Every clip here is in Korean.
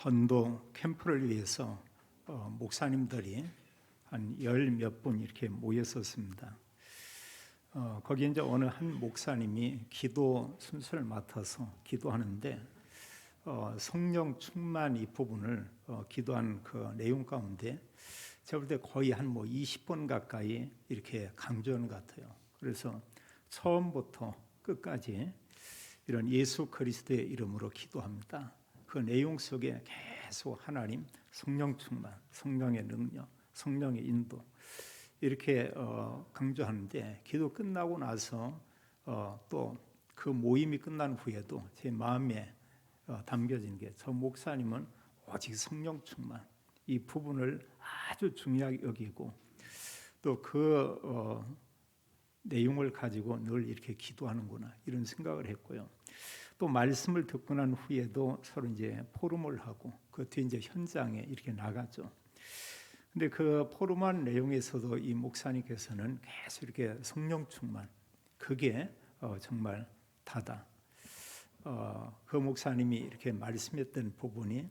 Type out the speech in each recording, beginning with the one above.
전도 캠프를 위해서 목사님들이 한 열 몇 분 이렇게 모였었습니다. 거기 이제 어느 한 목사님이 기도 순서를 맡아서 기도하는데 성령 충만 이 부분을 기도한 그 내용 가운데 제가 볼 때 거의 한 20번 가까이 이렇게 강조하는 것 같아요. 그래서 처음부터 끝까지 이런 예수 그리스도의 이름으로 기도합니다. 그 내용 속에 계속 하나님 성령 충만, 성령의 능력, 성령의 인도 이렇게 강조하는데 기도 끝나고 나서 또 그 모임이 끝난 후에도 제 마음에 담겨진 게 저 목사님은 오직 성령 충만 이 부분을 아주 중요하게 여기고 또 그 내용을 가지고 늘 이렇게 기도하는구나 이런 생각을 했고요. 또 말씀을 듣고 난 후에도 서로 이제 포럼을 하고 그 뒤에 이제 현장에 이렇게 나가죠. 근데 그 포럼한 내용에서도 이 목사님께서는 계속 이렇게 성령 충만 그게 정말 다다. 그 목사님이 이렇게 말씀했던 부분이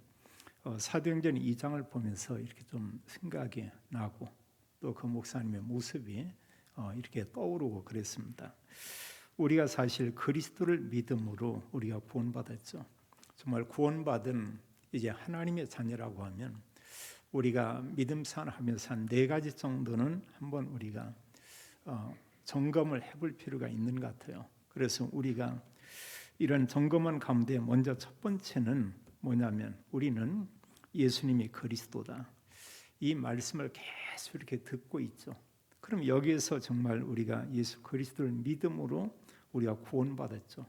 사도행전 2장을 보면서 이렇게 좀 생각이 나고 또 그 목사님의 모습이 이렇게 떠오르고 그랬습니다. 우리가 사실 그리스도를 믿음으로 우리가 구원받았죠. 정말 구원받은 이제 하나님의 자녀라고 하면 우리가 믿음 생활하면서 한 4가지 정도는 한번 우리가 점검을 해볼 필요가 있는 것 같아요. 그래서 우리가 이런 점검한 가운데 먼저 첫 번째는 뭐냐면 우리는 예수님이 그리스도다. 이 말씀을 계속 이렇게 듣고 있죠. 그럼 여기에서 정말 우리가 예수 그리스도를 믿음으로 우리가 구원받았죠.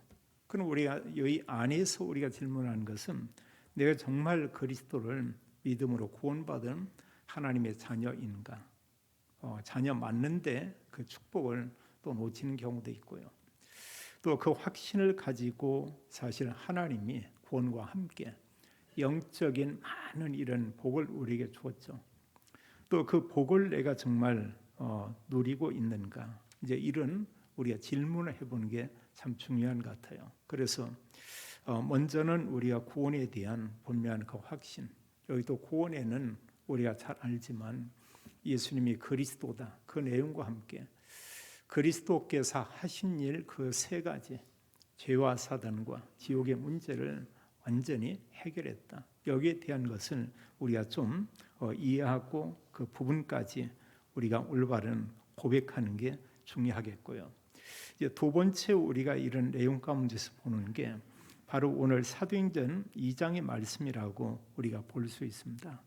그럼 우리가 여기 안에서 우리가 질문하는 것은 내가 정말 그리스도를 믿음으로 구원받은 하나님의 자녀인가? 자녀 맞는데 그 축복을 또 놓치는 경우도 있고요. 또 그 확신을 가지고 사실 하나님이 구원과 함께 영적인 많은 이런 복을 우리에게 주었죠. 또 그 복을 내가 정말 누리고 있는가? 이제 이런 우리가 질문을 해보는 게 참 중요한 것 같아요. 그래서 먼저는 우리가 구원에 대한 분명한 그 확신. 여기 또 구원에는 우리가 잘 알지만 예수님이 그리스도다. 그 내용과 함께 그리스도께서 하신 일 그 3가지 죄와 사단과 지옥의 문제를 완전히 해결했다. 여기에 대한 것을 우리가 좀 이해하고 그 부분까지 우리가 올바른 고백하는 게 중요하겠고요. 이제 두 번째 우리가 이런 내용 가운데서 보는 게 바로 오늘 사도행전 2장의 말씀이라고 우리가 볼 수 있습니다.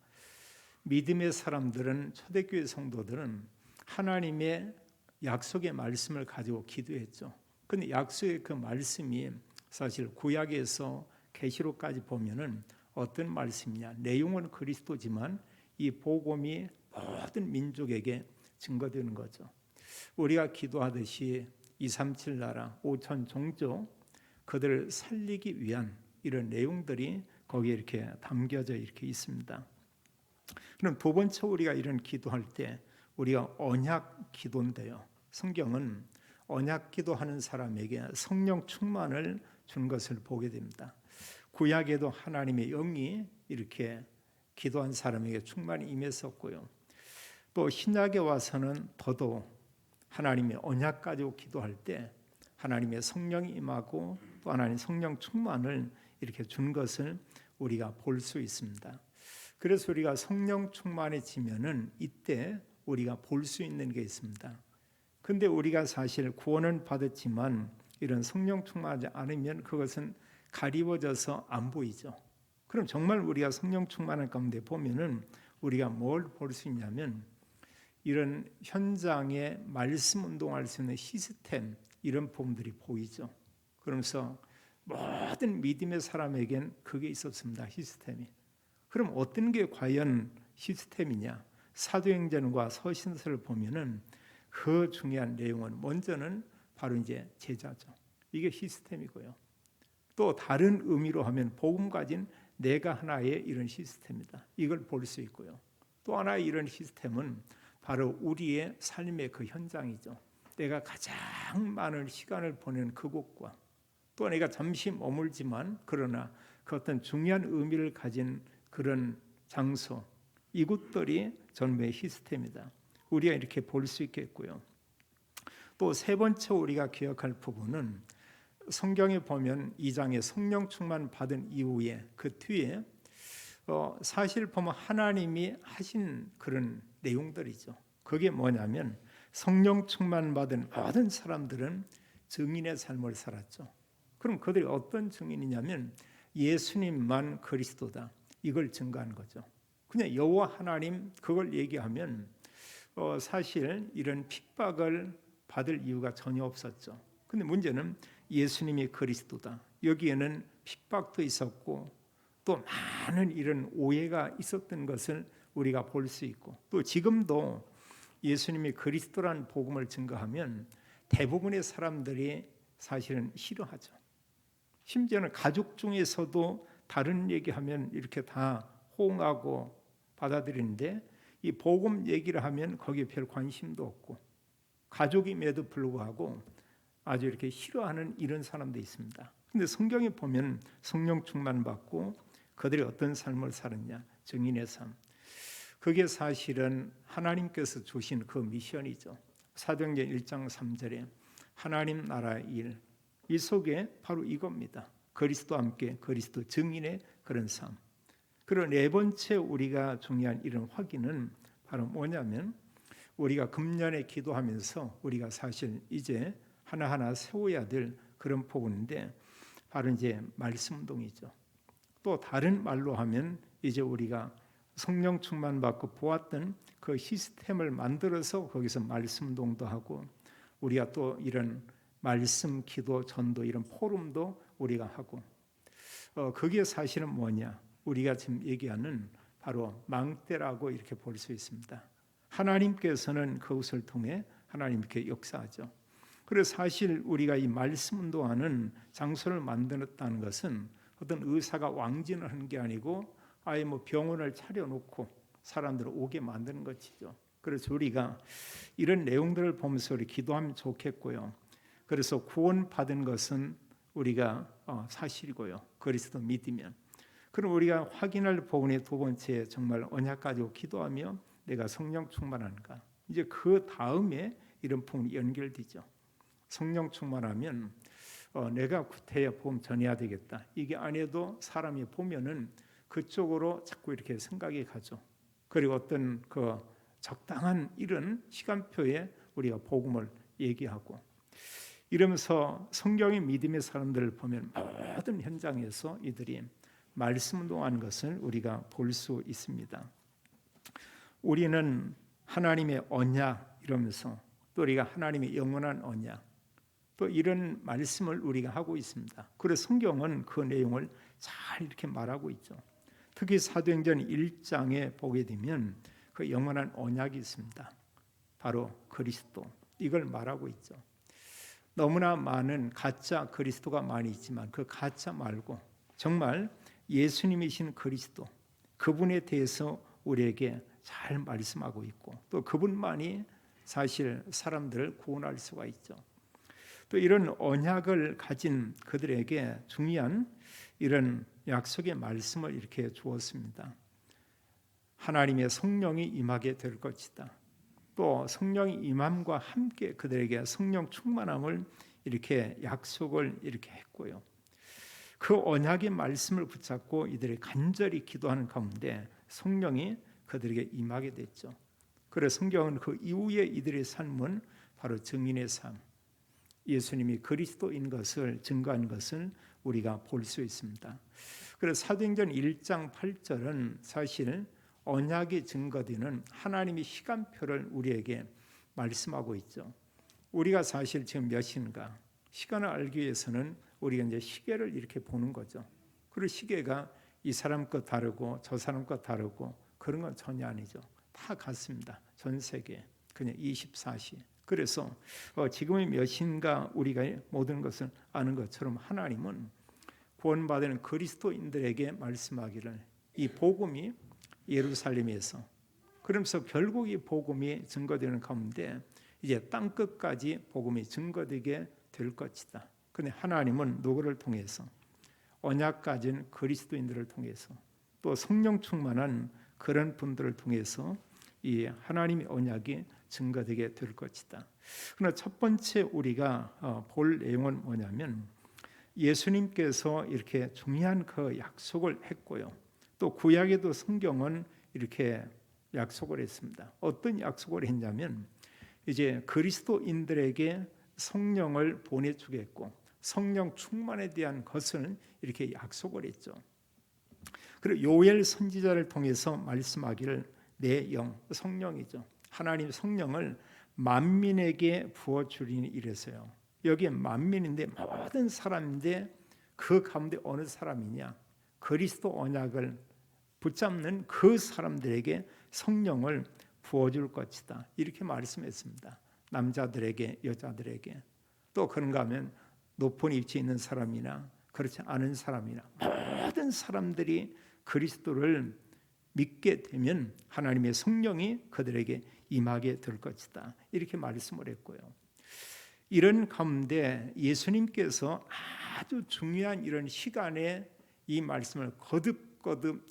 믿음의 사람들은 초대교회 성도들은 하나님의 약속의 말씀을 가지고 기도했죠. 근데 약속의 그 말씀이 사실 구약에서 계시록까지 보면은 어떤 말씀이냐? 내용은 그리스도지만 이 복음이 모든 민족에게 증거되는 거죠. 우리가 기도하듯이 237 나라 5천 종족 그들을 살리기 위한 이런 내용들이 거기에 이렇게 담겨져 이렇게 있습니다. 그럼 두 번째 우리가 이런 기도할 때 우리가 언약 기도인데요. 성경은 언약 기도하는 사람에게 성령 충만을 준 것을 보게 됩니다. 구약에도 하나님의 영이 이렇게 기도한 사람에게 충만히 임했었고요. 또 신약에 와서는 더더욱 하나님의 언약 가지고 기도할 때 하나님의 성령이 임하고 또 하나님 성령 충만을 이렇게 준 것을 우리가 볼 수 있습니다. 그래서 우리가 성령 충만해지면은 이때 우리가 볼 수 있는 게 있습니다. 근데 우리가 사실 구원은 받았지만 이런 성령 충만하지 않으면 그것은 가리워져서 안 보이죠. 그럼 정말 우리가 성령 충만한 가운데 보면은 우리가 뭘 볼 수 있냐면 이런 현장에 말씀 운동할 수 있는 시스템 이런 부분들이 보이죠. 그러면서 모든 믿음의 사람에겐 그게 있었습니다. 시스템이. 그럼 어떤 게 과연 시스템이냐? 사도행전과 서신서를 보면은 그 중요한 내용은 먼저는 바로 이제 제자죠. 이게 시스템이고요. 또 다른 의미로 하면 복음 가진 내가 하나의 이런 시스템이다. 이걸 볼 수 있고요. 또 하나의 이런 시스템은 바로 우리의 삶의 그 현장이죠. 내가 가장 많은 시간을 보내는 그곳과 또 내가 잠시 머물지만 그러나 그 어떤 중요한 의미를 가진 그런 장소, 이곳들이 전부의 시스템이다. 우리가 이렇게 볼 수 있겠고요. 또 세 번째 우리가 기억할 부분은 성경에 보면 2장에 성령 충만 받은 이후에 그 뒤에 사실 보면 하나님이 하신 그런 내용들이죠. 그게 뭐냐면 성령 충만 받은 모든 사람들은 증인의 삶을 살았죠. 그럼 그들이 어떤 증인이냐면 예수님만 그리스도다, 이걸 증거하는 거죠. 그냥 여호와 하나님 그걸 얘기하면 사실 이런 핍박을 받을 이유가 전혀 없었죠. 근데 문제는 예수님이 그리스도다, 여기에는 핍박도 있었고 또 많은 이런 오해가 있었던 것을 우리가 볼 수 있고, 또 지금도 예수님이 그리스도라는 복음을 증거하면 대부분의 사람들이 사실은 싫어하죠. 심지어는 가족 중에서도 다른 얘기하면 이렇게 다 호응하고 받아들이는데 이 복음 얘기를 하면 거기에 별 관심도 없고, 가족임에도 불구하고 아주 이렇게 싫어하는 이런 사람도 있습니다. 근데 성경에 보면 성령 충만 받고 그들이 어떤 삶을 살았냐, 증인의 삶, 그게 사실은 하나님께서 주신 그 미션이죠. 사도행전 1장 3절에 하나님 나라의 일, 이 속에 바로 이겁니다. 그리스도와 함께 그리스도 증인의 그런 삶. 그리고 네 번째 우리가 중요한 이런 확인은 바로 뭐냐면 우리가 금년에 기도하면서 우리가 사실 이제 하나하나 세워야 될 그런 부분인데 바로 이제 말씀 운동이죠. 또 다른 말로 하면 이제 우리가 성령 충만 받고 보았던 그 시스템을 만들어서 거기서 말씀 운동도 하고, 우리가 또 이런 말씀 기도 전도 이런 포럼도 우리가 하고, 그게 사실은 뭐냐, 우리가 지금 얘기하는 바로 망대라고 이렇게 볼 수 있습니다. 하나님께서는 그것을 통해 하나님께 역사하죠. 그래서 사실 우리가 이 말씀 운동하는 장소를 만들었다는 것은 어떤 의사가 왕진을 하는 게 아니고 아예 뭐 병원을 차려놓고 사람들을 오게 만드는 것이죠. 그래서 우리가 이런 내용들을 보면서 우리 기도하면 좋겠고요. 그래서 구원받은 것은 우리가 사실이고요. 그리스도 믿으면. 그럼 우리가 확인할 부분이 두 번째, 정말 언약 가지고 기도하며 내가 성령 충만한가. 이제 그 다음에 이런 부분이 연결되죠. 성령 충만하면 내가 구태여 복음 전해야 되겠다, 이게 아니어도 사람이 보면은 그쪽으로 자꾸 이렇게 생각이 가죠. 그리고 어떤 그 적당한 이런 시간표에 우리가 복음을 얘기하고 이러면서 성경의 믿음의 사람들을 보면 모든 현장에서 이들이 말씀 운동하는 것을 우리가 볼 수 있습니다. 우리는 하나님의 언약 이러면서 또 우리가 하나님의 영원한 언약, 또 이런 말씀을 우리가 하고 있습니다. 그래서 성경은 그 내용을 잘 이렇게 말하고 있죠. 특히 사도행전 1장에 보게 되면 그 영원한 언약이 있습니다. 바로 그리스도, 이걸 말하고 있죠. 너무나 많은 가짜 그리스도가 많이 있지만 그 가짜 말고 정말 예수님이신 그리스도, 그분에 대해서 우리에게 잘 말씀하고 있고 또 그분만이 사실 사람들을 구원할 수가 있죠. 또 이런 언약을 가진 그들에게 중요한 이런 약속의 말씀을 이렇게 주었습니다. 하나님의 성령이 임하게 될 것이다. 또 성령이 임함과 함께 그들에게 성령 충만함을 이렇게 약속을 이렇게 했고요. 그 언약의 말씀을 붙잡고 이들이 간절히 기도하는 가운데 성령이 그들에게 임하게 됐죠. 그래서 성경은 그 이후에 이들의 삶은 바로 증인의 삶, 예수님이 그리스도인 것을 증거한 것을 우리가 볼 수 있습니다. 그래서 사도행전 1장 8절은 사실 언약이 증거되는 하나님의 시간표를 우리에게 말씀하고 있죠. 우리가 사실 지금 몇 시인가 시간을 알기 위해서는 우리가 이제 시계를 이렇게 보는 거죠. 그리고 시계가 이 사람 것 다르고 저 사람 것 다르고 그런 건 전혀 아니죠. 다 같습니다. 전 세계 그냥 24시. 그래서 지금이 몇 시인가 우리가 모든 것을 아는 것처럼 하나님은 구원받은 그리스도인들에게 말씀하기를 이 복음이 예루살렘에서, 그러면서 결국 이 복음이 증거되는 가운데 이제 땅 끝까지 복음이 증거되게 될 것이다. 그런데 하나님은 누구를 통해서? 언약 가진 그리스도인들을 통해서 또 성령 충만한 그런 분들을 통해서 이 하나님의 언약이 증거되게 될 것이다. 그러나 첫 번째 우리가 볼 내용은 뭐냐면 예수님께서 이렇게 중요한 그 약속을 했고요. 또 구약에도 성경은 이렇게 약속을 했습니다. 어떤 약속을 했냐면 이제 그리스도인들에게 성령을 보내주겠고 성령 충만에 대한 것을 이렇게 약속을 했죠. 그리고 요엘 선지자를 통해서 말씀하기를 내 영, 성령이죠. 하나님 성령을 만민에게 부어주리니 이래서요. 여기에 만민인데 모든 사람인데 그 가운데 어느 사람이냐? 그리스도 언약을 붙잡는 그 사람들에게 성령을 부어줄 것이다. 이렇게 말씀했습니다. 남자들에게 여자들에게 또 그런가 하면 높은 위치에 있는 사람이나 그렇지 않은 사람이나 모든 사람들이 그리스도를 믿게 되면 하나님의 성령이 그들에게 임하게 될 것이다. 이렇게 말씀을 했고요. 이런 가운데 예수님께서 아주 중요한 이런 시간에 이 말씀을 거듭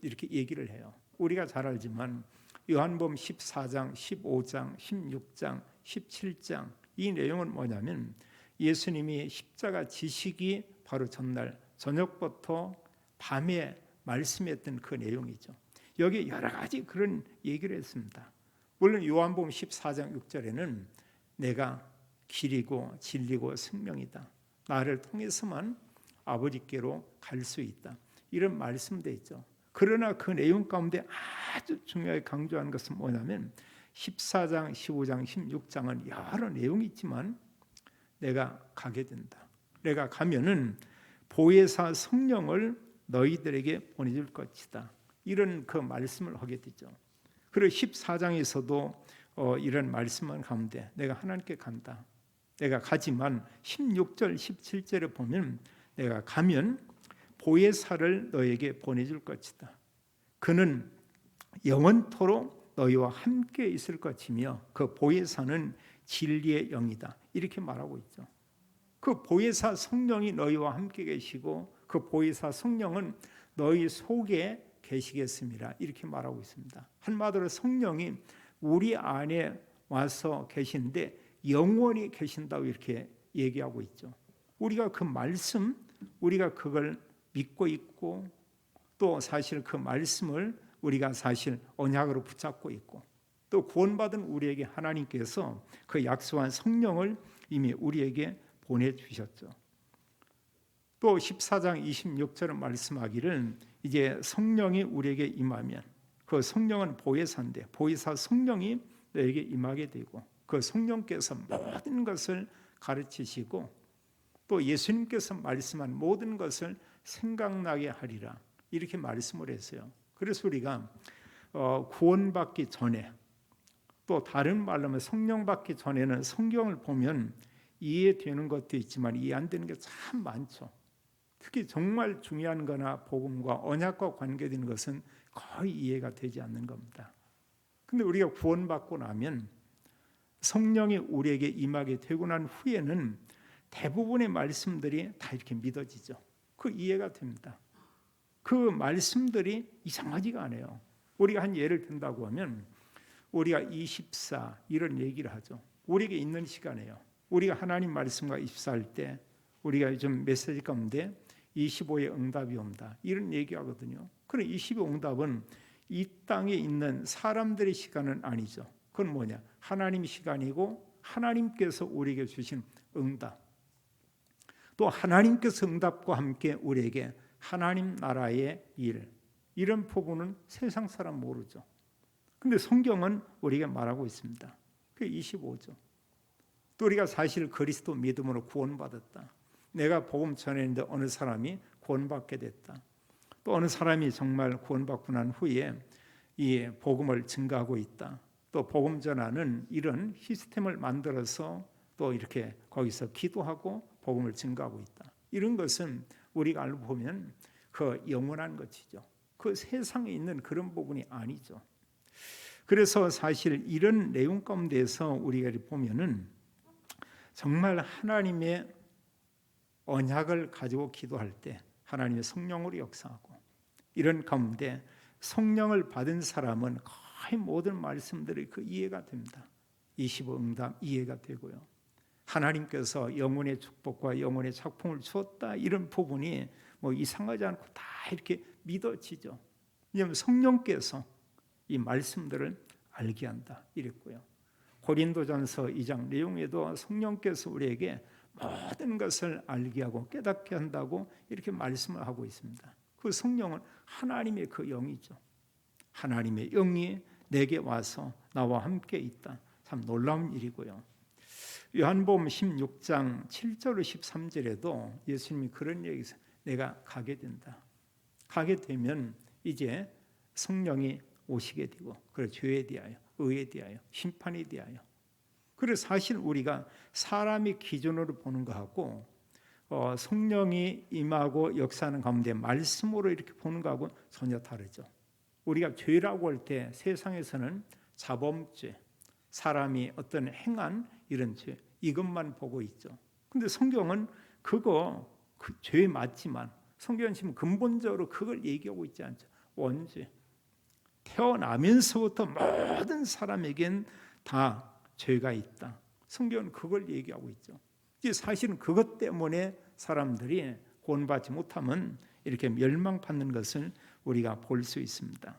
이렇게 얘기를 해요. 우리가 잘 알지만 요한복음 14장, 15장, 16장, 17장 이 내용은 뭐냐면 예수님이 십자가 지시기 바로 전날 저녁부터 밤에 말씀했던 그 내용이죠. 여기 여러 가지 그런 얘기를 했습니다. 물론 요한복음 14장 6절에는 내가 길이고 진리고 생명이다. 나를 통해서만 아버지께로 갈 수 있다. 이런 말씀도 있죠. 그러나 그 내용 가운데 아주 중요하게 강조한 것은 뭐냐면 14장, 15장, 16장은 여러 내용이 있지만 내가 가게 된다. 내가 가면은 보혜사 성령을 너희들에게 보내줄 것이다. 이런 그 말씀을 하게 되죠. 그리고 14장에서도 이런 말씀을 가운데 내가 하나님께 간다. 내가 가지만 16절, 17절에 보면 내가 가면 보혜사를 너에게 보내줄 것이다. 그는 영원토록 너희와 함께 있을 것이며 그 보혜사는 진리의 영이다. 이렇게 말하고 있죠. 그 보혜사 성령이 너희와 함께 계시고 그 보혜사 성령은 너희 속에 계시겠습니다. 이렇게 말하고 있습니다. 한마디로 성령이 우리 안에 와서 계신데 영원히 계신다고 이렇게 얘기하고 있죠. 우리가 그 말씀, 우리가 그걸 믿고 있고 또 사실 그 말씀을 우리가 사실 언약으로 붙잡고 있고 또 구원받은 우리에게 하나님께서 그 약속한 성령을 이미 우리에게 보내주셨죠. 또 14장 26절은 말씀하기를 이제 성령이 우리에게 임하면 그 성령은 보혜사인데 보혜사 성령이 너에게 임하게 되고 그 성령께서 모든 것을 가르치시고 또 예수님께서 말씀한 모든 것을 생각나게 하리라 이렇게 말씀을 했어요. 그래서 우리가 구원받기 전에 또 다른 말로 하면 성령 받기 전에는 성경을 보면 이해되는 것도 있지만 이해 안 되는 게 참 많죠. 특히 정말 중요한 거나 복음과 언약과 관계된 것은 거의 이해가 되지 않는 겁니다. 근데 우리가 구원받고 나면 성령이 우리에게 임하게 되고 난 후에는 대부분의 말씀들이 다 이렇게 믿어지죠. 그 이해가 됩니다. 그 말씀들이 이상하지가 않아요. 우리가 한 예를 든다고 하면 우리가 24 이런 얘기를 하죠. 우리에게 있는 시간에요. 우리가 하나님 말씀과 입사할 때 우리가 요즘 메시지 가운데 25의 응답이 온다 이런 얘기하거든요. 그럼 25 응답은 이 땅에 있는 사람들의 시간은 아니죠. 그건 뭐냐? 하나님 시간이고 하나님께서 우리에게 주신 응답. 또 하나님께서 응답과 함께 우리에게 하나님 나라의 일 이런 부분은 세상 사람 모르죠. 근데 성경은 우리에게 말하고 있습니다. 그게 25죠. 또 우리가 사실 그리스도 믿음으로 구원받았다. 내가 복음 전했는데 어느 사람이 구원받게 됐다. 또 어느 사람이 정말 구원받고 난 후에 이 복음을 증거하고 있다. 또 복음 전하는 이런 시스템을 만들어서 또 이렇게 거기서 기도하고 복음을 증거하고 있다. 이런 것은 우리가 알고 보면 그 영원한 것이죠. 그 세상에 있는 그런 부분이 아니죠. 그래서 사실 이런 내용 가운데서 우리가 보면은 정말 하나님의 언약을 가지고 기도할 때 하나님의 성령으로 역사하고 이런 가운데 성령을 받은 사람은 거의 모든 말씀들이 그 이해가 됩니다. 25응답 이해가 되고요. 하나님께서 영혼의 축복과 영혼의 작품을 주었다, 이런 부분이 뭐 이상하지 않고 다 이렇게 믿어지죠. 왜냐하면 성령께서 이 말씀들을 알게 한다 이랬고요. 고린도전서 2장 내용에도 성령께서 우리에게 모든 것을 알게 하고 깨닫게 한다고 이렇게 말씀을 하고 있습니다. 그 성령은 하나님의 그 영이죠. 하나님의 영이 내게 와서 나와 함께 있다. 참 놀라운 일이고요. 요한복음 16장 7절 13절에도 예수님이 그런 얘기했어요. 내가 가게 된다. 가게 되면 이제 성령이 오시게 되고, 그래 죄에 대하여, 의에 대하여, 심판에 대하여. 그래서 사실 우리가 사람이 기준으로 보는 거하고 성령이 임하고 역사하는 가운데 말씀으로 이렇게 보는 거하고 전혀 다르죠. 우리가 죄라고 할 때 세상에서는 자범죄, 사람이 어떤 행한 이런 죄, 이것만 보고 있죠. 근데 성경은 그 죄 맞지만 성경은 지금 근본적으로 그걸 얘기하고 있지 않죠. 원죄. 태어나면서부터 모든 사람에겐 다 죄가 있다. 성경은 그걸 얘기하고 있죠. 이제 사실은 그것 때문에 사람들이 구원받지 못하면 이렇게 멸망받는 것을 우리가 볼 수 있습니다.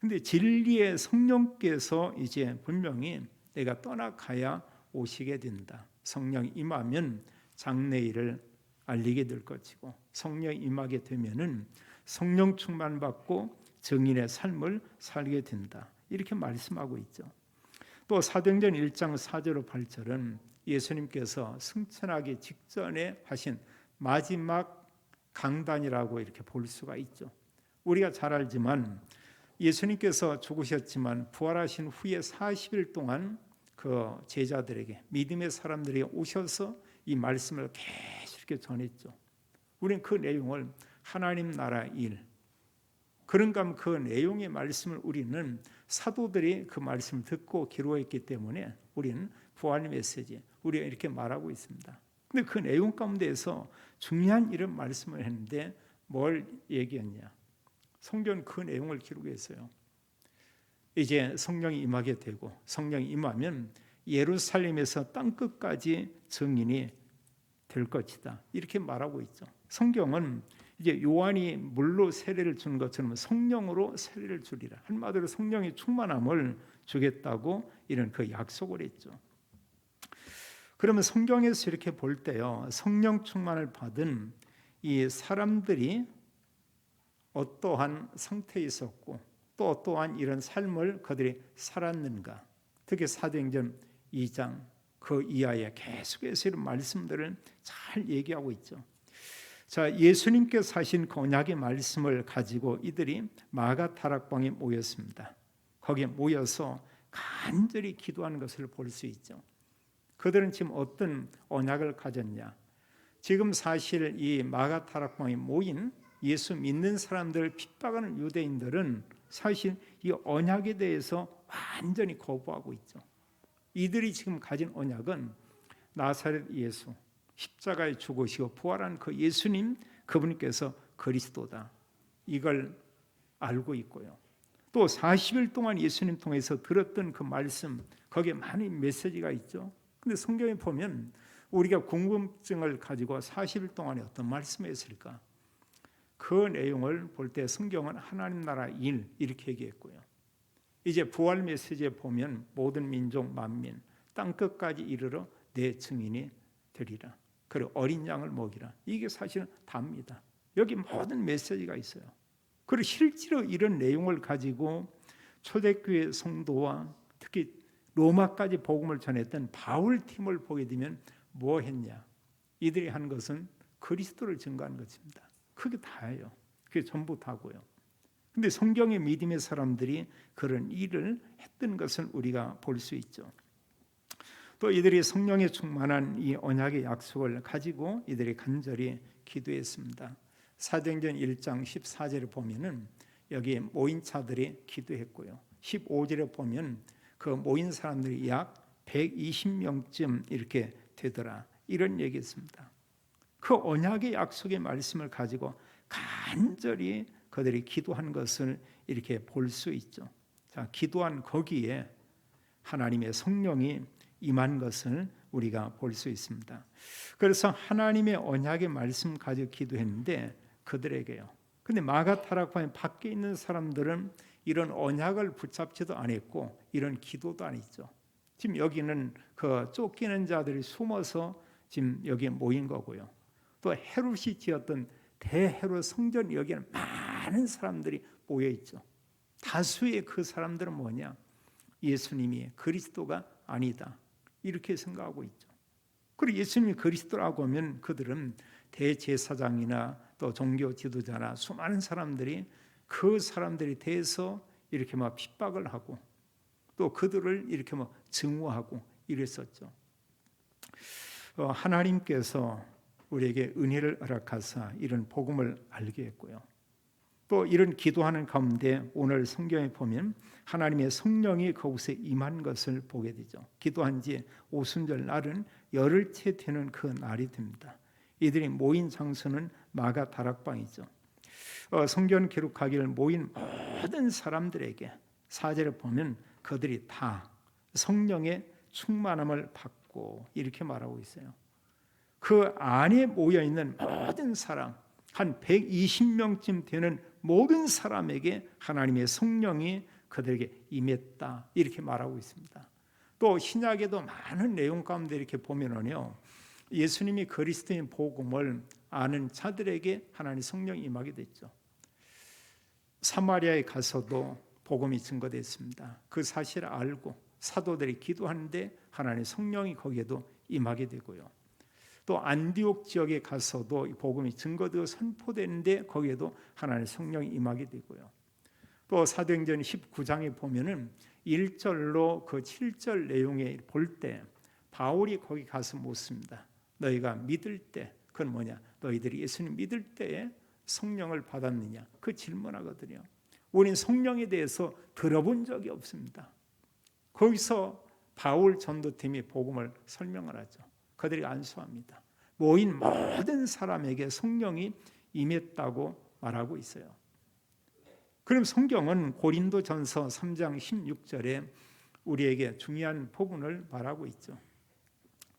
근데 진리의 성령께서 이제 분명히 내가 떠나가야 오시게 된다. 성령 임하면 장래일을 알리게 될 것이고, 성령 임하게 되면은 성령 충만 받고 정인의 삶을 살게 된다. 이렇게 말씀하고 있죠. 또 사도행전 1장 4절 8절은 예수님께서 승천하기 직전에 하신 마지막 강단이라고 이렇게 볼 수가 있죠. 우리가 잘 알지만 예수님께서 죽으셨지만 부활하신 후에 40일 동안 그 제자들에게, 믿음의 사람들에게 오셔서 이 말씀을 계속 이렇게 전했죠. 우리는 그 내용을 하나님 나라 일, 그런가 하면 그 내용의 말씀을 우리는 사도들이 그 말씀을 듣고 기록했기 때문에 우리는 부활 메시지, 우리가 이렇게 말하고 있습니다. 근데 그 내용 가운데에서 중요한 이런 말씀을 했는데 뭘 얘기했냐? 성경은 그 내용을 기록했어요. 이제 성령이 임하게 되고, 성령이 임하면 예루살렘에서 땅끝까지 증인이 될 것이다. 이렇게 말하고 있죠. 성경은 이제 요한이 물로 세례를 준 것처럼 성령으로 세례를 주리라. 한마디로 성령의 충만함을 주겠다고 이런 그 약속을 했죠. 그러면 성경에서 이렇게 볼 때요, 성령 충만을 받은 이 사람들이 어떠한 상태에 있었고 또 어떠한 이런 삶을 그들이 살았는가, 특히 사도행전 2장 그 이하에 계속해서 이런 말씀들을 잘 얘기하고 있죠. 자, 예수님께서 하신 언약의 말씀을 가지고 이들이 마가 다락방에 모였습니다. 거기에 모여서 간절히 기도하는 것을 볼 수 있죠. 그들은 지금 어떤 언약을 가졌냐? 지금 사실 이 마가 다락방에 모인 예수 믿는 사람들 핍박하는 유대인들은 사실 이 언약에 대해서 완전히 거부하고 있죠. 이들이 지금 가진 언약은 나사렛 예수, 십자가에 죽으시고 부활한 그 예수님, 그분께서 그리스도다, 이걸 알고 있고요. 또 40일 동안 예수님 통해서 들었던 그 말씀, 거기에 많은 메시지가 있죠. 근데 성경에 보면 우리가 궁금증을 가지고 40일 동안에 어떤 말씀이 있을까? 그 내용을 볼 때 성경은 하나님 나라 일 이렇게 얘기했고요. 이제 부활 메시지에 보면 모든 민족 만민 땅끝까지 이르러 내 증인이 되리라. 그리고 어린 양을 먹이라. 이게 사실은 답니다. 여기 모든 메시지가 있어요. 그리고 실제로 이런 내용을 가지고 초대교회 성도와 특히 로마까지 복음을 전했던 바울 팀을 보게 되면 뭐 했냐? 이들이 한 것은 그리스도를 증거하는 것입니다. 그게 다예요. 그게 전부 다고요. 근데 성경의 믿음의 사람들이 그런 일을 했던 것을 우리가 볼 수 있죠. 또 이들이 성령에 충만한 이 언약의 약속을 가지고 이들이 간절히 기도했습니다. 사도행전 1장 14절에 보면은 여기 모인 자들이 기도했고요. 15절에 보면 그 모인 사람들이 약 120명쯤 이렇게 되더라, 이런 얘기했습니다. 그 언약의 약속의 말씀을 가지고 간절히 그들이 기도한 것을 이렇게 볼 수 있죠. 자, 기도한 거기에 하나님의 성령이 임한 것을 우리가 볼 수 있습니다. 그래서 하나님의 언약의 말씀 가지고 기도했는데 그들에게요. 근데 마가다락방에 밖에 있는 사람들은 이런 언약을 붙잡지도 않았고 이런 기도도 안 했죠. 지금 여기는 그 쫓기는 자들이 숨어서 지금 여기에 모인 거고요. 또 헤롯이 지었던 대헤롯 성전 여기에는 많은 사람들이 모여 있죠. 다수의 그 사람들은 뭐냐? 예수님이 그리스도가 아니다 이렇게 생각하고 있죠. 그리고 예수님이 그리스도라고 하면 그들은 대제사장이나 또 종교 지도자나 수많은 사람들이 그 사람들에 대해서 이렇게 막 핍박을 하고 또 그들을 이렇게 막 증오하고 이랬었죠. 하나님께서 우리에게 은혜를 허락하사 이런 복음을 알게 했고요. 또 이런 기도하는 가운데 오늘 성경에 보면 하나님의 성령이 그곳에 임한 것을 보게 되죠. 기도한 지 오순절 날은 열흘째 되는 그 날이 됩니다. 이들이 모인 장소는 마가 다락방이죠. 성경 기록하기를 모인 모든 사람들에게 4절에 보면 그들이 다 성령의 충만함을 받고 이렇게 말하고 있어요. 그 안에 모여 있는 모든 사람 한 120명쯤 되는 모든 사람에게 하나님의 성령이 그들에게 임했다 이렇게 말하고 있습니다. 또 신약에도 많은 내용 가운데 이렇게 보면은요, 예수님이 그리스도인 복음을 아는 자들에게 하나님 성령이 임하게 됐죠. 사마리아에 가서도 복음이 증거됐습니다. 그 사실을 알고 사도들이 기도하는데 하나님 성령이 거기에도 임하게 되고요. 또 안디옥 지역에 가서도 복음이 증거되어 선포되는데 거기에도 하나님의 성령이 임하게 되고요. 또 사도행전 19장에 보면은 1절로 그 7절 내용에 볼 때 바울이 거기 가서 묻습니다. 너희가 믿을 때 그건 뭐냐? 너희들이 예수님 믿을 때에 성령을 받았느냐? 그 질문하거든요. 우리는 성령에 대해서 들어본 적이 없습니다. 거기서 바울 전도팀이 복음을 설명을 하죠. 그들이 안수합니다. 모인 모든 사람에게 성령이 임했다고 말하고 있어요. 그럼 성경은 고린도전서 3장 16절에 우리에게 중요한 부분을 말하고 있죠.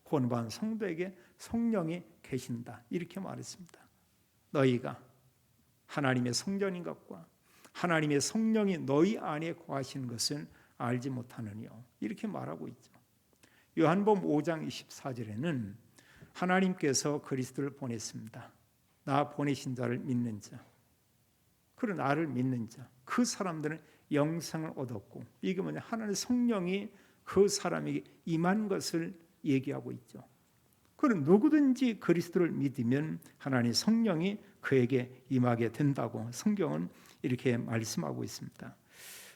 구원받은 성도에게 성령이 계신다 이렇게 말했습니다. 너희가 하나님의 성전인 것과 하나님의 성령이 너희 안에 거하시는 것을 알지 못하느뇨 이렇게 말하고 있죠. 요한복음 5장 24절에는 하나님께서 그리스도를 보냈습니다. 나 보내신 자를 믿는 자, 그리고 나를 믿는 자, 그 사람들은 영생을 얻었고 이게 뭐냐? 하나님의 성령이 그 사람에게 임한 것을 얘기하고 있죠. 그럼 누구든지 그리스도를 믿으면 하나님의 성령이 그에게 임하게 된다고 성경은 이렇게 말씀하고 있습니다.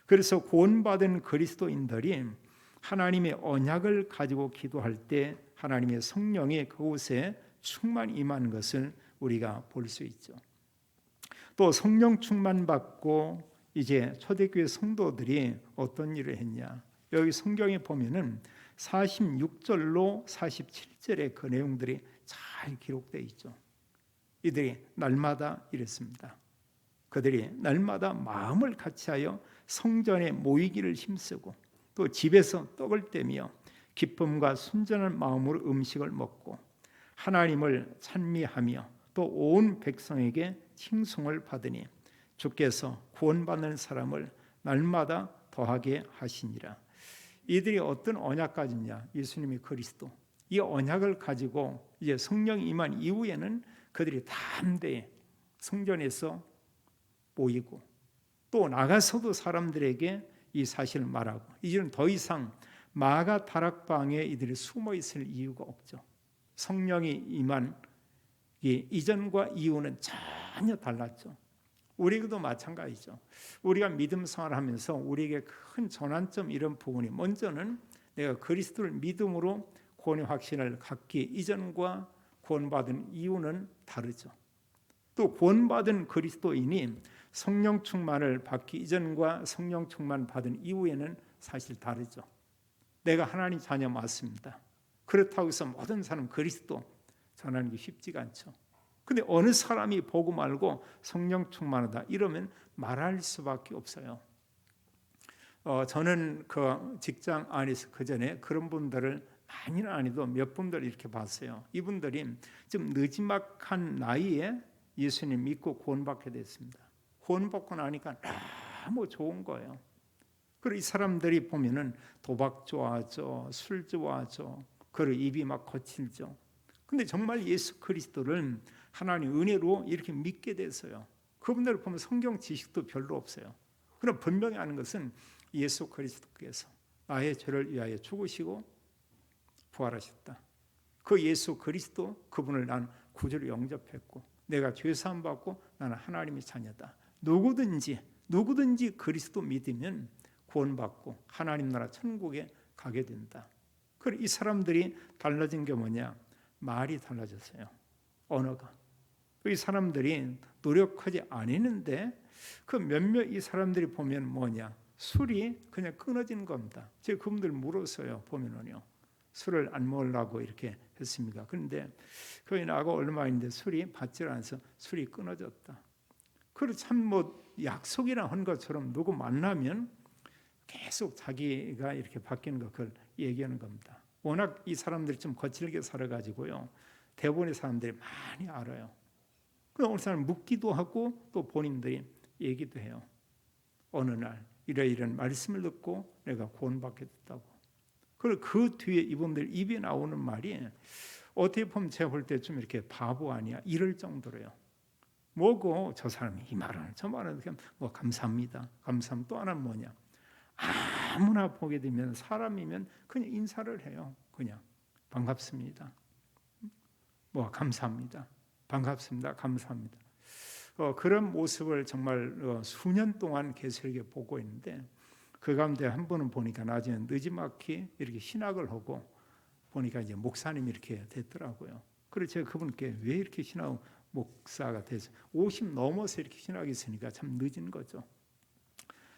그래서 구원받은 그리스도인들이 하나님의 언약을 가지고 기도할 때 하나님의 성령이 그곳에 충만 임하는 것을 우리가 볼 수 있죠. 또 성령 충만 받고 이제 초대교회 성도들이 어떤 일을 했냐? 여기 성경에 보면은 46절로 47절의 그 내용들이 잘 기록되어 있죠. 이들이 날마다 이랬습니다. 그들이 날마다 마음을 같이하여 성전에 모이기를 힘쓰고 또 집에서 떡을 떼며 기쁨과 순전한 마음으로 음식을 먹고 하나님을 찬미하며 또 온 백성에게 칭송을 받으니 주께서 구원받는 사람을 날마다 더하게 하시니라. 이들이 어떤 언약 가지냐? 예수님이 그리스도. 이 언약을 가지고 이제 성령이 임한 이후에는 그들이 담대히 성전에서 모이고 또 나가서도 사람들에게 이 사실을 말하고 이제는 더 이상 마가 다락방에 이들이 숨어 있을 이유가 없죠. 성령이 임한 이전과 이후는 전혀 달랐죠. 우리도 마찬가지죠. 우리가 믿음 생활을 하면서 우리에게 큰 전환점 이런 부분이 먼저는 내가 그리스도를 믿음으로 구원의 확신을 갖기 이전과 구원받은 이후는 다르죠. 또 구원받은 그리스도인이 성령 충만을 받기 이전과 성령 충만 받은 이후에는 사실 다르죠. 내가 하나님 자녀 맞습니다. 그렇다고 해서 모든 사람 그리스도 전하는 게 쉽지가 않죠. 근데 어느 사람이 보고 말고 성령 충만하다 이러면 말할 수밖에 없어요. 저는 그 직장 안에서 그 전에 그런 분들을 많이는 아니도 몇 분들 이렇게 봤어요. 이분들이 좀 느지막한 나이에 예수님 믿고 구원받게 됐습니다. 구원받고 나니까 너무 좋은 거예요. 그리고 이 사람들이 보면은 도박 좋아하죠, 술 좋아하죠. 그리고 입이 막 거칠죠. 근데 정말 예수 그리스도를 하나님 은혜로 이렇게 믿게 됐어요. 그분들을 보면 성경 지식도 별로 없어요. 그럼 분명히 아는 것은 예수 그리스도께서 나의 죄를 위하여 죽으시고 부활하셨다. 그 예수 그리스도 그분을 난 구주로 영접했고 내가 죄 사함 받고 나는 하나님의 자녀다. 누구든지 그리스도 믿으면 구원받고 하나님 나라 천국에 가게 된다. 그리고 이 사람들이 달라진 게 뭐냐? 말이 달라졌어요. 언어가. 이 사람들이 노력하지 않았는데 그 몇몇 이 사람들이 보면 뭐냐? 술이 그냥 끊어지는 겁니다. 제가 그분들 물었어요. 보면은요. 술을 안 먹으려고 이렇게 했습니까? 그런데 거기 나가 얼마인데 술이 받질 않아서 술이 끊어졌다. 그리고 참 뭐 약속이나 한 것처럼 누구 만나면 계속 자기가 이렇게 바뀌는 거 그걸 얘기하는 겁니다. 워낙 이 사람들이 좀 거칠게 살아가지고요. 대부분의 사람들이 많이 알아요. 그래서 어느 사람 묻기도 하고 또 본인들이 얘기도 해요. 어느 날 이런 말씀을 듣고 내가 구원받게 됐다고. 그리고 그 뒤에 이분들 입에 나오는 말이 어떻게 보면 제가 볼 때 좀 이렇게 바보 아니야 이럴 정도로요. 뭐고 저 사람이 이 말은 저 말은 그냥 뭐 감사합니다. 감사함 또 하나는 뭐냐? 아무나 보게 되면 사람이면 그냥 인사를 해요. 그냥 반갑습니다. 뭐 감사합니다. 반갑습니다. 감사합니다. 그런 모습을 정말 수년 동안 계속 이렇게 보고 있는데 그 가운데 한 번은 보니까 나중에 느지막이 이렇게 신학을 하고 보니까 이제 목사님이 이렇게 됐더라고요. 그래서 제가 그분께 왜 이렇게 신학 목사가 돼서 50 넘어서 이렇게 신학이 있으니까 참 늦은 거죠.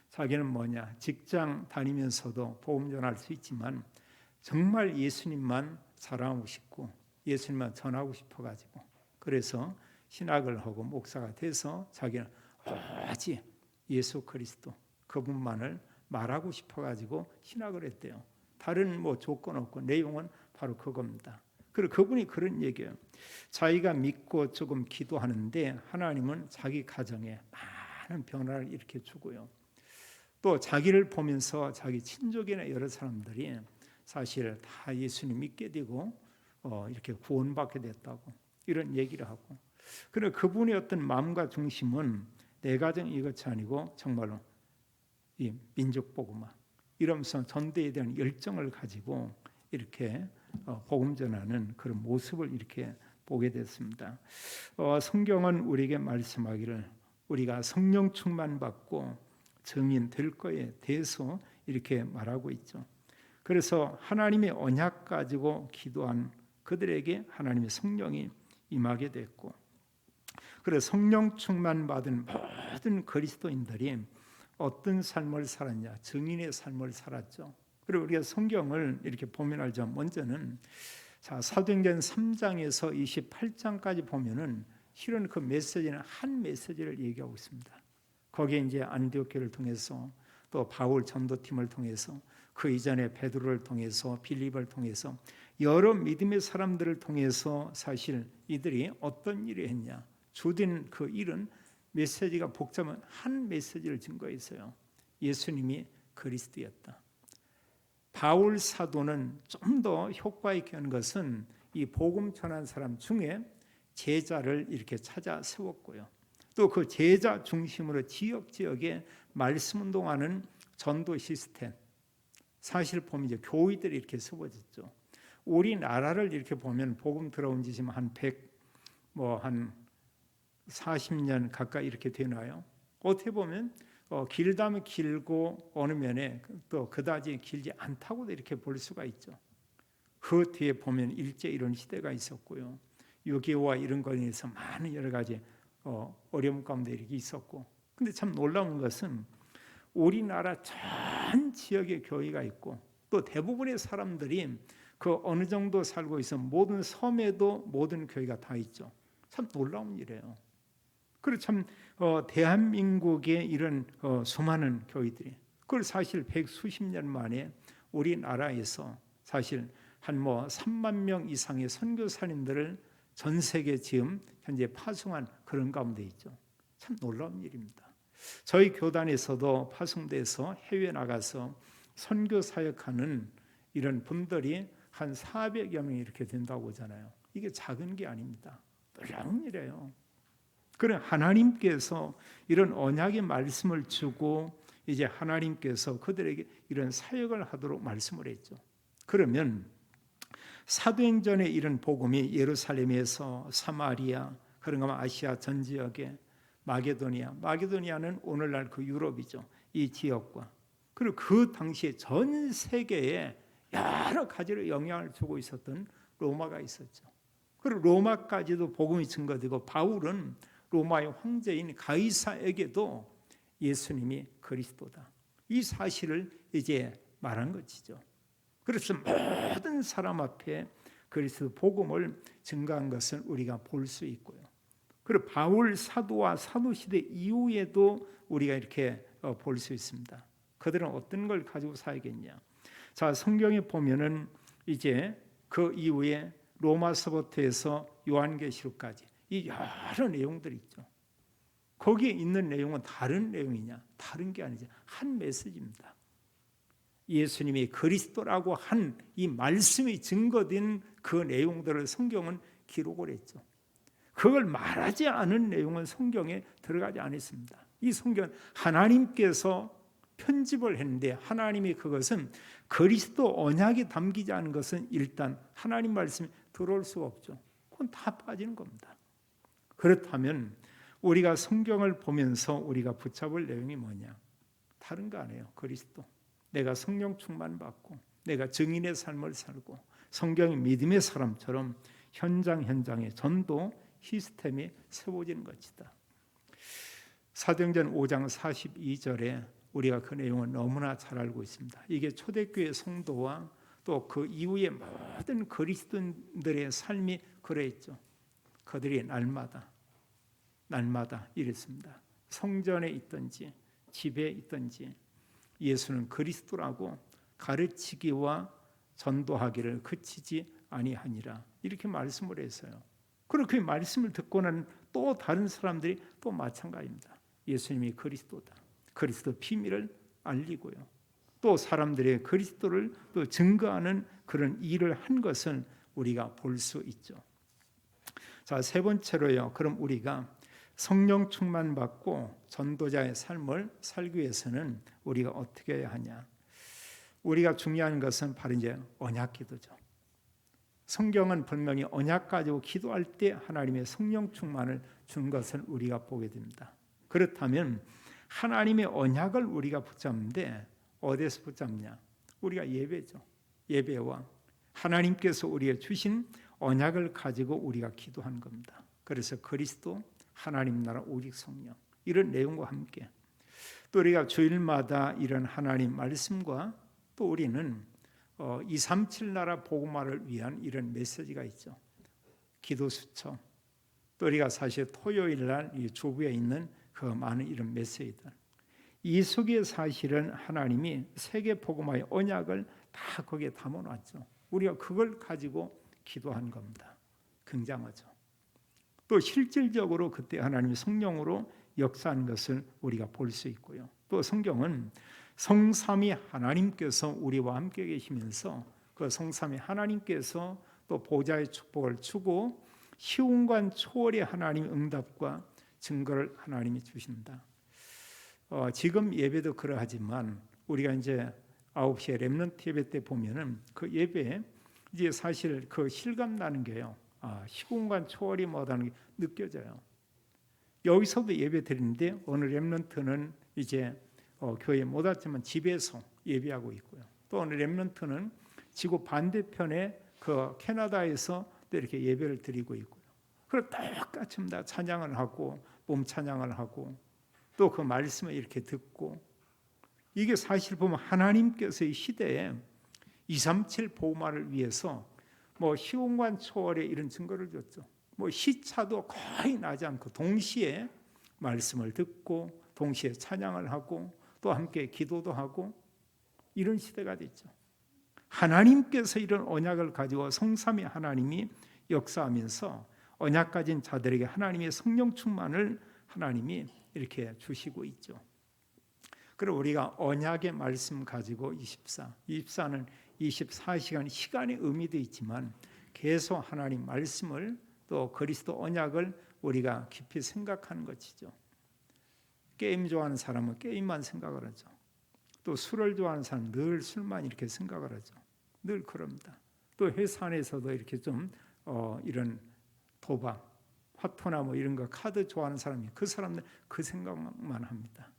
자기는 뭐냐? 직장 다니면서도 복음 전할 수 있지만 정말 예수님만 사랑하고 싶고 예수님만 전하고 싶어가지고 그래서 신학을 하고 목사가 돼서 자기는 오직 예수 그리스도 그분만을 말하고 싶어가지고 신학을 했대요. 다른 뭐 조건 없고 내용은 바로 그겁니다. 그리고 그분이 그런 얘기예요. 자기가 믿고 조금 기도하는데 하나님은 자기 가정에 많은 변화를 일으켜 주고요. 또 자기를 보면서 자기 친족이나 여러 사람들이 사실 다 예수님 믿게 되고 이렇게 구원받게 됐다고 이런 얘기를 하고 그리고 그분의 어떤 마음과 중심은 내 가정 이것이 아니고 정말로 이 민족 복음화 이러면서 전도에 대한 열정을 가지고 이렇게 복음 전하는 그런 모습을 이렇게 보게 됐습니다. 성경은 우리에게 말씀하기를 우리가 성령 충만 받고 증인 될 거에 대해서 이렇게 말하고 있죠. 그래서 하나님의 언약 가지고 기도한 그들에게 하나님의 성령이 임하게 됐고 그래서 성령 충만 받은 모든 그리스도인들이 어떤 삶을 살았냐? 증인의 삶을 살았죠. 그리고 우리가 성경을 이렇게 보면 알죠. 먼저는 사도행전 3장에서 28장까지 보면은 실은 그 메시지는 한 메시지를 얘기하고 있습니다. 거기에 이제 안디옥교를 통해서 또 바울 전도팀을 통해서 그 이전에 베드로를 통해서 빌립을 통해서 여러 믿음의 사람들을 통해서 사실 이들이 어떤 일을 했냐? 주된 그 일은 메시지가 복잡한 한 메시지를 증거했어요. 예수님이 그리스도였다. 바울 사도는 좀 더 효과 있게 하는 것은 이 복음 전한 사람 중에 제자를 이렇게 찾아 세웠고요. 또 그 제자 중심으로 지역에 말씀 운동하는 전도 시스템. 사실 보면 이제 교회들이 이렇게 세워졌죠. 우리나라를 이렇게 보면 복음 들어온 지 지금 한 40년 가까이 이렇게 되나요? 어떻게 보면 길다면 길고 어느 면에 또 그다지 길지 않다고도 이렇게 볼 수가 있죠. 그 뒤에 보면 일제 이런 시대가 있었고요. 6.25와 이런 거에 대해서 많은 여러 가지 어려움 가운데 이렇게 있었고 근데 참 놀라운 것은 우리나라 전 지역에 교회가 있고 또 대부분의 사람들이 그 어느 정도 살고 있어 모든 섬에도 모든 교회가 다 있죠. 참 놀라운 일이에요. 그리고 참 대한민국의 이런 수많은 교회들이 그걸 사실 백수십 년 만에 우리나라에서 사실 한 3만 명 이상의 선교사님들을 전 세계 지금 현재 파송한 그런 가운데 있죠. 참 놀라운 일입니다. 저희 교단에서도 파송돼서 해외 나가서 선교 사역하는 이런 분들이 한 400여 명 이렇게 된다고 하잖아요. 이게 작은 게 아닙니다. 놀라운 일이에요. 그런 하나님께서 이런 언약의 말씀을 주고 이제 하나님께서 그들에게 이런 사역을 하도록 말씀을 했죠. 그러면 사도행전의 이런 복음이 예루살렘에서 사마리아, 그런가 아시아 전 지역에 마게도니아는 오늘날 그 유럽이죠. 이 지역과 그리고 그 당시에 전 세계에 여러 가지로 영향을 주고 있었던 로마가 있었죠. 그리고 로마까지도 복음이 증거되고 바울은 로마의 황제인 가이사에게도 예수님이 그리스도다. 이 사실을 이제 말한 것이죠. 그래서 모든 사람 앞에 그리스도 복음을 증거한 것을 우리가 볼 수 있고요. 그리고 바울 사도와 사도시대 이후에도 우리가 이렇게 볼 수 있습니다. 그들은 어떤 걸 가지고 살겠냐? 자, 성경에 보면은 이제 그 이후에 로마서부터 해서 요한계시록까지 이 여러 내용들이 있죠. 거기에 있는 내용은 다른 내용이냐? 다른 게 아니죠. 한 메시지입니다. 예수님이 그리스도라고 한 이 말씀이 증거된 그 내용들을 성경은 기록을 했죠. 그걸 말하지 않은 내용은 성경에 들어가지 않았습니다. 이 성경은 하나님께서 편집을 했는데 하나님이 그것은 그리스도 언약이 담기지 않은 것은 일단 하나님 말씀이 들어올 수가 없죠. 그건 다 빠지는 겁니다. 그렇다면 우리가 성경을 보면서 우리가 붙잡을 내용이 뭐냐? 다른 거 아니에요. 그리스도. 내가 성령 충만 받고 내가 증인의 삶을 살고 성경의 믿음의 사람처럼 현장의 전도 시스템이 세워지는 것이다. 사도행전 5장 42절에 우리가 그 내용을 너무나 잘 알고 있습니다. 이게 초대교회 성도와 또 그 이후의 모든 그리스도인들의 삶이 그러했죠. 그들이 날마다 이랬습니다. 성전에 있든지 집에 있든지 예수는 그리스도라고 가르치기와 전도하기를 그치지 아니하니라 이렇게 말씀을 했어요. 그리고 그 말씀을 듣고는 또 다른 사람들이 또 마찬가지입니다. 예수님이 그리스도다. 그리스도 비밀을 알리고요. 또 사람들의 그리스도를 또 증거하는 그런 일을 한 것은 우리가 볼 수 있죠. 자, 세 번째로요. 그럼 우리가 성령 충만 받고 전도자의 삶을 살기 위해서는 우리가 어떻게 해야 하냐? 우리가 중요한 것은 바로 이제 언약 기도죠. 성경은 분명히 언약 가지고 기도할 때 하나님의 성령 충만을 준 것을 우리가 보게 됩니다. 그렇다면 하나님의 언약을 우리가 붙잡는데 어디에서 붙잡냐? 우리가 예배죠. 예배와 하나님께서 우리에게 주신 언약을 가지고 우리가 기도한 겁니다. 그래서 그리스도, 하나님 나라, 오직 성령 이런 내용과 함께 또 우리가 주일마다 이런 하나님 말씀과 또 우리는 237 나라 복음화를 위한 이런 메시지가 있죠. 기도 수첩 또 우리가 사실 토요일 날 이 조부에 있는 그 많은 이런 메시지들 이 속에 사실은 하나님이 세계 복음화의 언약을 다 거기에 담아놨죠. 우리가 그걸 가지고 기도한 겁니다. 굉장하죠. 또 실질적으로 그때 하나님이 성령으로 역사한 것을 우리가 볼 수 있고요. 또 성경은 성삼위 하나님께서 우리와 함께 계시면서 그 성삼위 하나님께서 또 보좌의 축복을 주고 시온관 초월의 하나님의 응답과 증거를 하나님이 주신다. 지금 예배도 그러하지만 우리가 이제 9시에 렘넌트 예배 때 보면은 그 예배에 이제 사실 그 실감 나는 게요. 시공간 초월이 뭐다는 게 느껴져요. 여기서도 예배 드리는데 오늘 렘넌트는 이제 교회에 못 왔지만 집에서 예배하고 있고요. 또 오늘 렘넌트는 지구 반대편에 그 캐나다에서 또 이렇게 예배를 드리고 있고요. 그리고 똑같이 다 찬양을 하고 몸 찬양을 하고 또 그 말씀을 이렇게 듣고 이게 사실 보면 하나님께서 이 시대에 237 복음화를 위해서 시온관 초월의 이런 증거를 줬죠. 뭐 시차도 거의 나지 않고 동시에 말씀을 듣고 동시에 찬양을 하고 또 함께 기도도 하고 이런 시대가 됐죠. 하나님께서 이런 언약을 가지고 성삼위 하나님이 역사하면서 언약 가진 자들에게 하나님의 성령 충만을 하나님이 이렇게 주시고 있죠. 그리고 우리가 언약의 말씀 가지고 24는 24시간 시간의 의미도 있지만 계속 하나님 말씀을 또 그리스도 언약을 우리가 깊이 생각하는 것이죠. 게임 좋아하는 사람은 게임만 생각을 하죠. 또 술을 좋아하는 사람은 늘 술만 이렇게 생각을 하죠. 늘 그럽니다. 또 회사 안에서도 이렇게 좀 이런 도박, 화토나 뭐 이런 거 카드 좋아하는 사람이 그 사람들 그 생각만 합니다.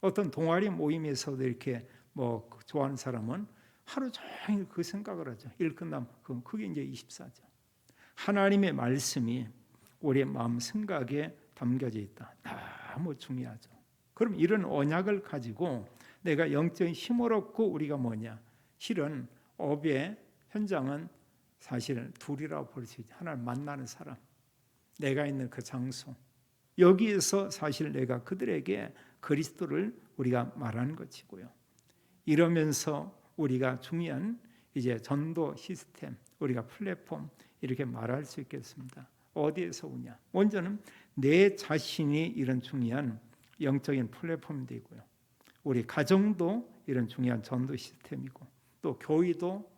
어떤 동아리 모임에서도 이렇게 뭐 좋아하는 사람은 하루 종일 그 생각을 하죠. 일 끝나면 그게 이제 24죠. 하나님의 말씀이 우리의 마음 생각에 담겨져 있다. 너무 중요하죠. 그럼 이런 언약을 가지고 내가 영적인 힘을 얻고 우리가 뭐냐? 실은 업의 현장은 사실 둘이라고 볼 수 있죠. 하나를 만나는 사람, 내가 있는 그 장소, 여기에서 사실 내가 그들에게 그리스도를 우리가 말하는 것이고요. 이러면서 우리가 중요한 이제 전도 시스템, 우리가 플랫폼 이렇게 말할 수 있겠습니다. 어디에서 오냐? 먼저는 내 자신이 이런 중요한 영적인 플랫폼이 되고요. 우리 가정도 이런 중요한 전도 시스템이고 또 교회도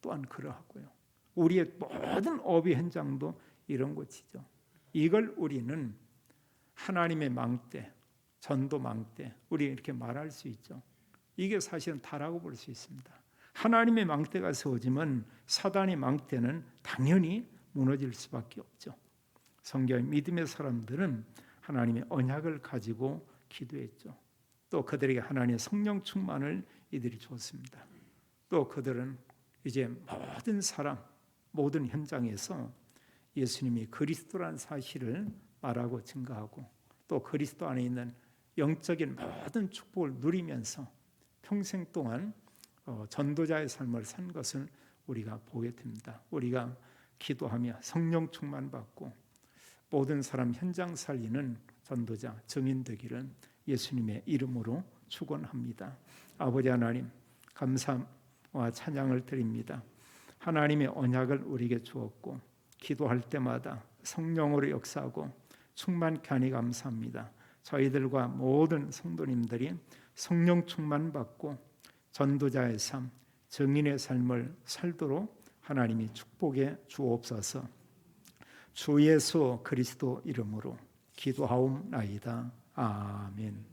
또한 그러하고요. 우리의 모든 업의 현장도 이런 곳이죠. 이걸 우리는 하나님의 망대, 전도 망대 우리 이렇게 말할 수 있죠. 이게 사실은 다라고 볼 수 있습니다. 하나님의 망대가 세워지면 사단의 망대는 당연히 무너질 수밖에 없죠. 성경의 믿음의 사람들은 하나님의 언약을 가지고 기도했죠. 또 그들에게 하나님의 성령 충만을 이들이 줬습니다. 또 그들은 이제 모든 사람, 모든 현장에서 예수님이 그리스도라는 사실을 말하고 증거하고 또 그리스도 안에 있는 영적인 모든 축복을 누리면서 평생 동안 전도자의 삶을 산 것을 우리가 보게 됩니다. 우리가 기도하며 성령 충만 받고 모든 사람 현장 살리는 전도자 증인 되기를 예수님의 이름으로 축원합니다. 아버지 하나님 감사와 찬양을 드립니다. 하나님의 언약을 우리에게 주었고 기도할 때마다 성령으로 역사하고 충만케 하니 감사합니다. 저희들과 모든 성도님들이 성령 충만 받고 전도자의 삶, 증인의 삶을 살도록 하나님이 축복해 주옵소서. 주 예수 그리스도 이름으로 기도하옵나이다. 아멘.